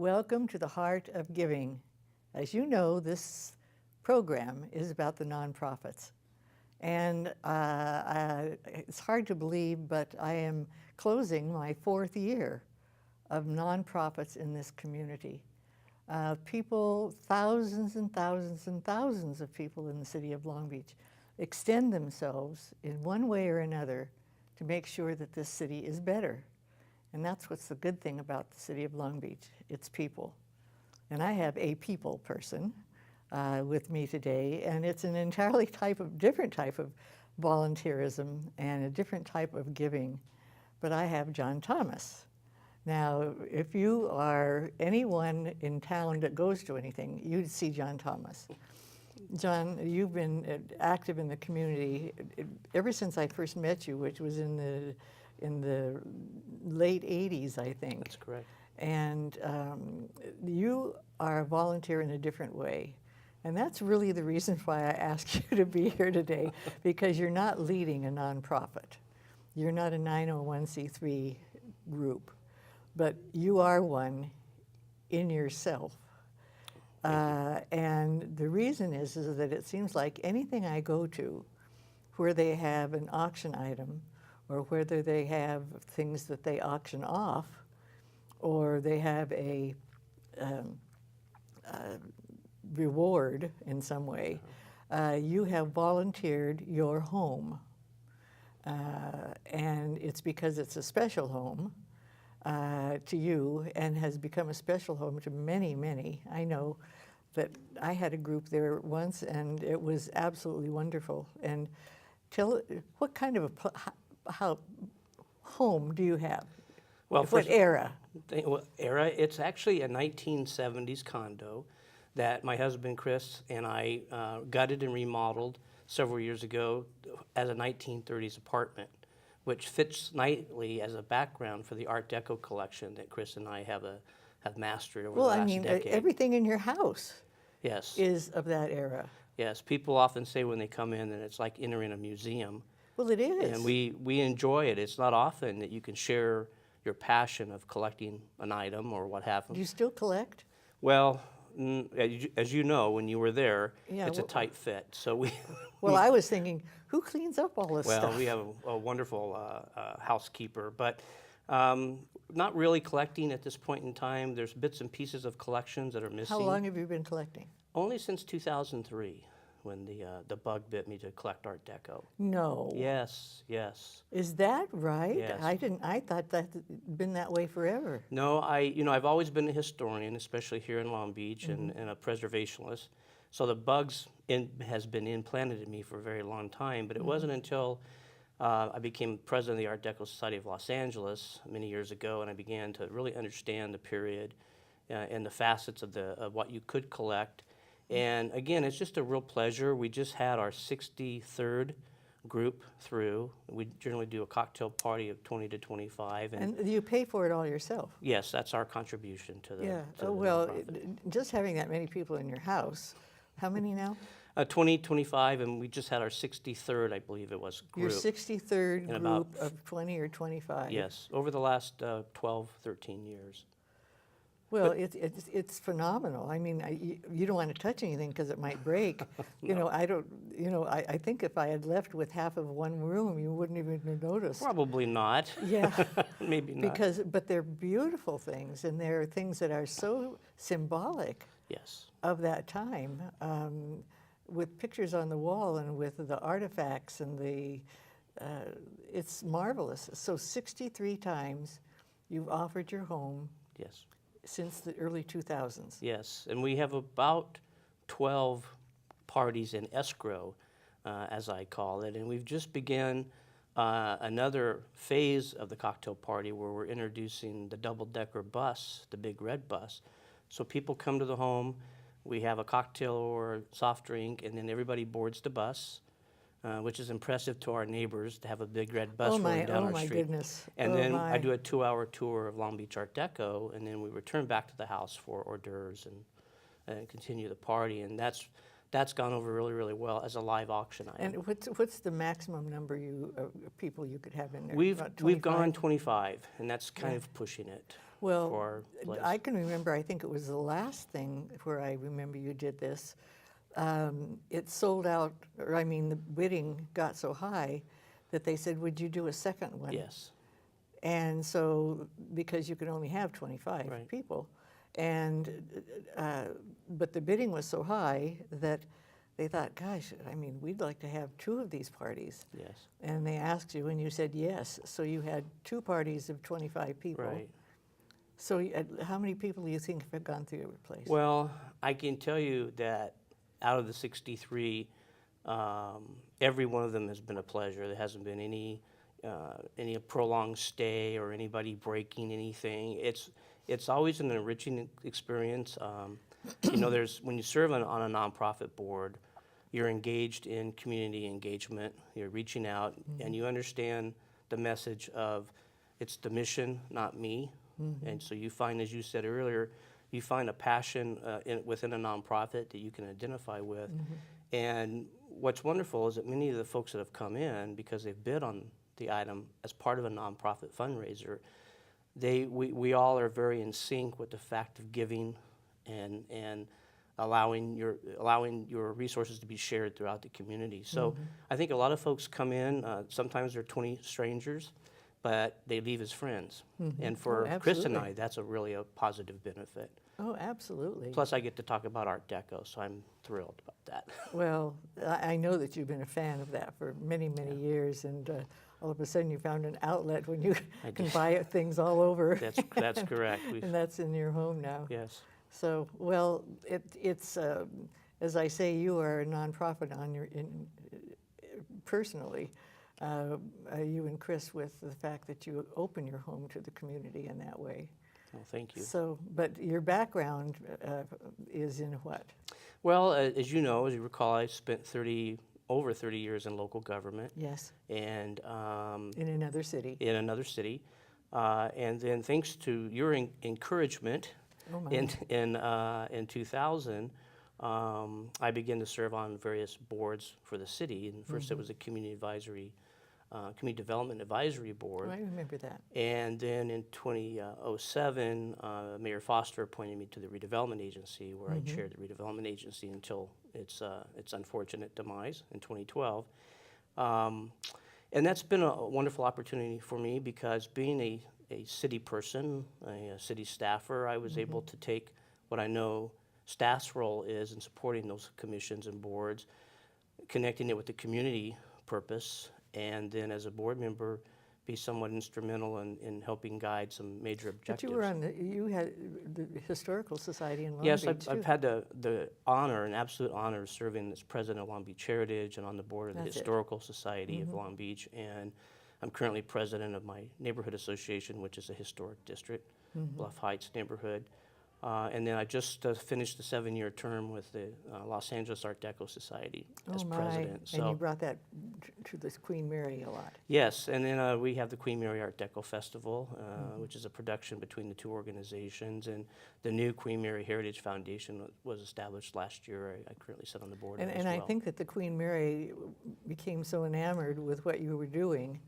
Welcome to the Heart of Giving. As you know, this program is about the nonprofits. And it's hard to believe, but I am closing my 4th year of nonprofits in this community. People, thousands and thousands and thousands of people in the city of Long Beach extend themselves in one way or another to make sure that this city is better. And that's what's the good thing about the city of Long Beach, it's people. And I have a people person with me today, and it's an entirely different type of volunteerism and a different type of giving. But I have John Thomas. Now, if you are anyone in town that goes to anything, you'd see John Thomas. John, you've been active in the community ever since I first met you, which was in the late 80s, I think. That's correct. And you are a volunteer in a different way. And that's really the reason why I asked you to be here today, because you're not leading a nonprofit. You're not a 901c3 group, but you are one in yourself. And the reason is that it seems like anything I go to where they have an auction item, or whether they have things that they auction off, or they have a reward in some way, you have volunteered your home. And it's because it's a special home to you and has become a special home to many, many. I know that I had a group there once and it was absolutely wonderful. And what kind of a home do you have? Well, what era? It's actually a 1970s condo that my husband Chris and I gutted and remodeled several years ago as a 1930s apartment, which fits nicely as a background for the Art Deco collection that Chris and I have mastered over the last decade. Everything in your house yes. is of that era. Yes, people often say when they come in that it's like entering a museum. Well, it is. And we enjoy it. It's not often that you can share your passion of collecting an item or what have you. Do you still collect? Well, as you know, when you were there, yeah, it's a tight fit. So we. Well, I was thinking, who cleans up all this stuff? Well, we have a wonderful housekeeper, but not really collecting at this point in time. There's bits and pieces of collections that are missing. How long have you been collecting? Only since 2003, when the bug bit me to collect Art Deco. No. Yes, yes. Is that right? Yes. I thought that had been that way forever. No, I've always been a historian, especially here in Long Beach, and a preservationist. So the bugs has been implanted in me for a very long time, but it wasn't until I became president of the Art Deco Society of Los Angeles many years ago, and I began to really understand the period and the facets of what you could collect. And again, it's just a real pleasure. We just had our 63rd group through. We generally do a cocktail party of 20 to 25. And you pay for it all yourself? Yes, that's our contribution to the Yeah, to the well, nonprofit. just having that many people in your house, how many now? 20, 25, and we just had our 63rd, I believe it was, group. Your 63rd in group of 20 or 25? Yes, over the last 12, 13 years. Well, it's phenomenal. I mean, you don't want to touch anything because it might break. No. I think if I had left with half of one room, you wouldn't even have noticed. Probably not. Yeah. Maybe not. But they're beautiful things, and they're things that are so symbolic Yes. of that time, with pictures on the wall and with the artifacts and it's marvelous. So 63 times you've offered your home. Yes. Since the early 2000s. Yes, and we have about 12 parties in escrow, as I call it, and we've just begun another phase of the cocktail party where we're introducing the double-decker bus, the big red bus. So people come to the home, we have a cocktail or a soft drink, and then everybody boards the bus, which is impressive to our neighbors to have a big red bus rolling down our street. Oh my goodness. And then I do a 2-hour tour of Long Beach Art Deco, and then we return back to the house for hors d'oeuvres and continue the party. And that's gone over really, really well as a live auction item. And what's the maximum number people you could have in there? We've About 25? gone 25, and that's kind of pushing it. Well, for our place. I can remember, I think it was the last thing where I remember you did this. It sold out, or I mean, the bidding got so high that they said, would you do a second one? Yes. And so, because you could only have 25 Right. people, and but the bidding was so high that they thought, gosh, I mean, we'd like to have 2 of these parties. Yes. And they asked you, and you said yes. So you had 2 parties of 25 people. Right. So how many people do you think have gone through your place? Well, I can tell you that out of the 63, every one of them has been a pleasure. There hasn't been any prolonged stay or anybody breaking anything. It's always an enriching experience. You know, when you serve on a nonprofit board, you're engaged in community engagement. You're reaching out, and you understand the message of it's the mission, not me. And so you find, as you said earlier, you find a passion within a nonprofit that you can identify with. And what's wonderful is that many of the folks that have come in, because they've bid on the item as part of a nonprofit fundraiser, we all are very in sync with the fact of giving and allowing your resources to be shared throughout the community. So I think a lot of folks come in, sometimes they're 20 strangers, but they leave as friends. And for Chris and I, that's really a positive benefit. Oh, absolutely. Plus I get to talk about Art Deco, so I'm thrilled about that. Well, I know that you've been a fan of that for many, many years, and all of a sudden you found an outlet when you can buy things all over. That's correct. And that's in your home now. Yes. So, well, it's as I say, you are a nonprofit personally. You and Chris, with the fact that you open your home to the community in that way. Well, thank you. So, but your background is in what? Well, as you know, as you recall, I spent over 30 years in local government. Yes. And in another city. In another city. And then thanks to your encouragement, in 2000, I began to serve on various boards for the city. And first it was a community development advisory board. Oh, I remember that. And then in 2007, Mayor Foster appointed me to the redevelopment agency, where I chaired the redevelopment agency until its unfortunate demise in 2012. And that's been a wonderful opportunity for me, because being a city person, a city staffer, I was able to take what I know staff's role is in supporting those commissions and boards, connecting it with the community purpose, and then as a board member, be somewhat instrumental in helping guide some major objectives. But you were you had the Historical Society in Long Yes, Beach, I've had the honor, an absolute honor, of serving as president of Long Beach Heritage and on the board of the Historical Society of Long Beach. And I'm currently president of my neighborhood association, which is a historic district, Bluff Heights neighborhood. And then I just finished the 7-year term with the Los Angeles Art Deco Society as president. So, and you brought that to this Queen Mary a lot. Yes, and then we have the Queen Mary Art Deco Festival, which is a production between the two organizations. And the new Queen Mary Heritage Foundation was established last year. I currently sit on the board of it as well. I think that the Queen Mary became so enamored with what you were doing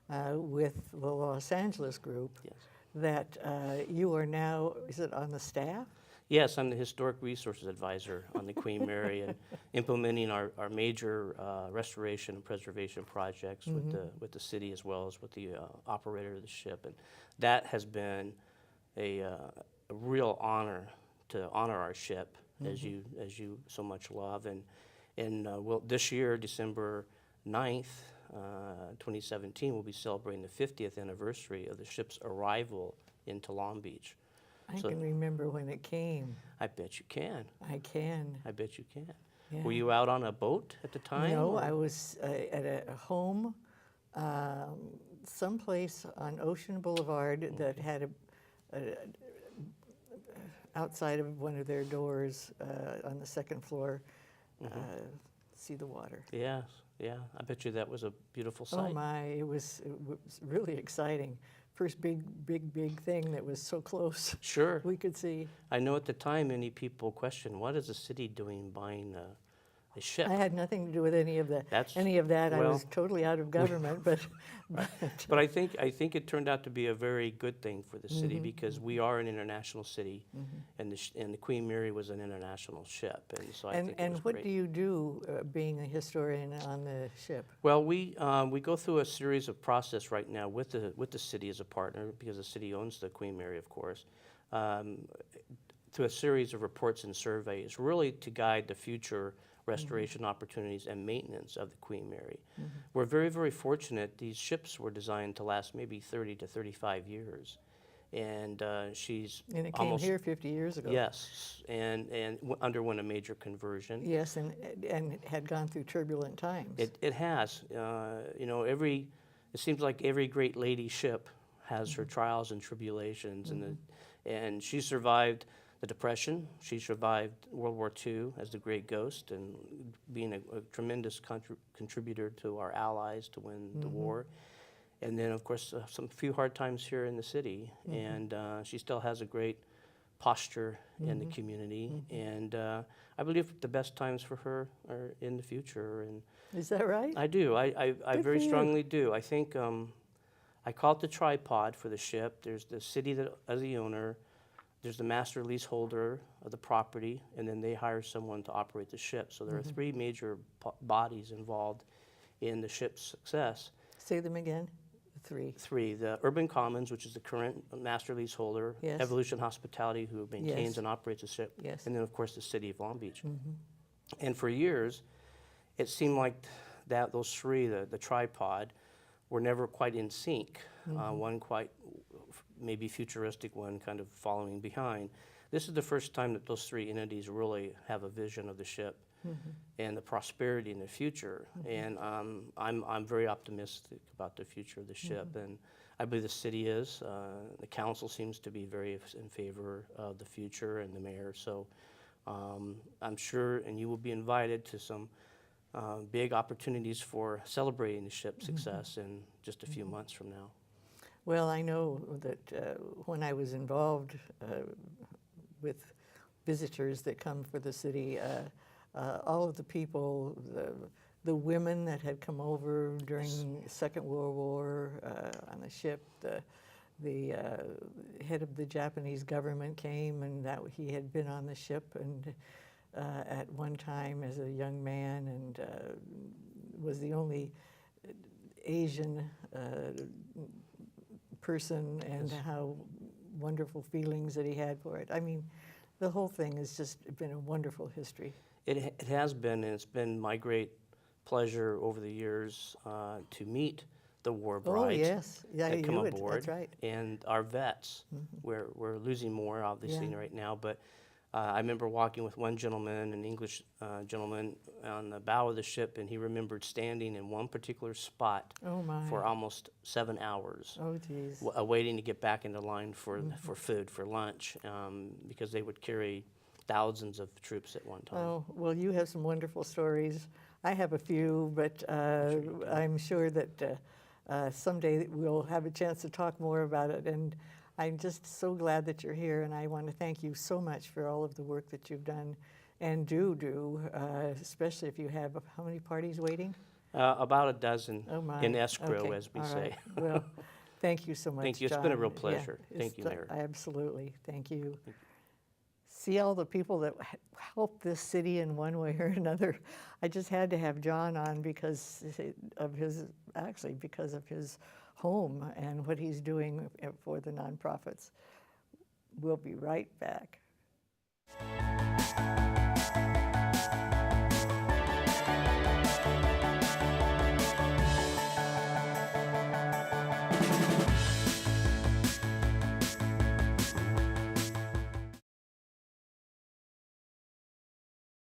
with the Los Angeles group. Yes. That you are now, is it on the staff? Yes, I'm the Historic Resources Advisor on the Queen Mary, and implementing our major restoration and preservation projects with the city, as well as with the operator of the ship. And that has been a real honor to honor our ship, as you so much love. And this year, December 9th, 2017, we'll be celebrating the 50th anniversary of the ship's arrival into Long Beach. I can remember when it came. I bet you can. I can. I bet you can. Yeah. Were you out on a boat at the time? No, or? I was at a home someplace on Ocean Boulevard that had outside of one of their doors on the second floor, see the water. Yes, yeah. I bet you that was a beautiful sight. Oh my, it was really exciting. First big thing that was so close. Sure. We could see. I know at the time many people questioned, what is the city doing buying ship. I had nothing to do with any of that. That's- Any of that. I well, was totally out of government, but But I think it turned out to be a very good thing for the city Mm-hmm. because we are an international city, and the Queen Mary was an international ship, and so I think it and was what great. do you do being a historian on the ship? Well, we go through a series of process right now with the city as a partner because the city owns the Queen Mary, of course. Through a series of reports and surveys, really to guide the future restoration opportunities and maintenance of the Queen Mary. We're very, very fortunate. These ships were designed to last maybe 30 to 35 years, and she's And it came almost here 50 years ago. yes, and underwent a major conversion. Yes, and had gone through turbulent times. It has. You know, it seems like every great lady ship has her trials and tribulations, and she survived the Depression. She survived World War II as the Great Ghost, and being a tremendous contributor to our allies to win the war. And then, of course, some few hard times here in the city, and she still has a great posture in the community, and I believe the best times for her are in the future. And Is that right? I do. I Good very for you. strongly do. I think I call it the tripod for the ship. There's the city that as the owner. There's the master leaseholder of the property, and then they hire someone to operate the ship. So there are three major bodies involved in the ship's success. Say them again. Three. Three, the Urban Commons, which is the current master leaseholder, Yes. Evolution Hospitality, who maintains Yes. and operates the ship, Yes. and then, of course, the city of Long Beach. And for years, it seemed like those three, the tripod, were never quite in sync. One quite maybe futuristic, one kind of following behind. This is the first time that those three entities really have a vision of the ship and the prosperity in the future. And I'm very optimistic about the future of the ship, and I believe the city is. The council seems to be very in favor of the future, and the mayor. So I'm sure, and you will be invited to some big opportunities for celebrating the ship's success in just a few months from now. Well, I know that when I was involved with visitors that come for the city, all of the people, the women that had come over during the Second World War on the ship, the head of the Japanese government came, and that he had been on the ship and at one time as a young man, and was the only Asian person, and how wonderful feelings that he had for it. I mean, the whole thing has just been a wonderful history. It has been, and it's been my great pleasure over the years to meet the war brides Oh, yes. Yeah, that come you would. aboard, That's right. and our vets. We're losing more, obviously, Yeah. right now, but I remember walking with one gentleman, an English gentleman, on the bow of the ship, and he remembered standing in one particular spot Oh, my. for almost 7 hours. Oh, geez. Waiting to get back into line for food, for lunch, because they would carry thousands of troops at one time. Oh, well, you have some wonderful stories. I have a few, but I'm sure that someday we'll have a chance to talk more about it. And I'm just so glad that you're here, and I want to thank you so much for all of the work that you've done and do, especially if you have, how many parties waiting? About a dozen Oh, my. in escrow, Okay. as we All say. right. Well, thank you so much, Thank you. It's been a real John. pleasure. Yeah, Thank you, Mayor. Absolutely. Thank you. See all the people that helped this city in one way or another. I just had to have John on because of his home and what he's doing for the nonprofits. We'll be right back.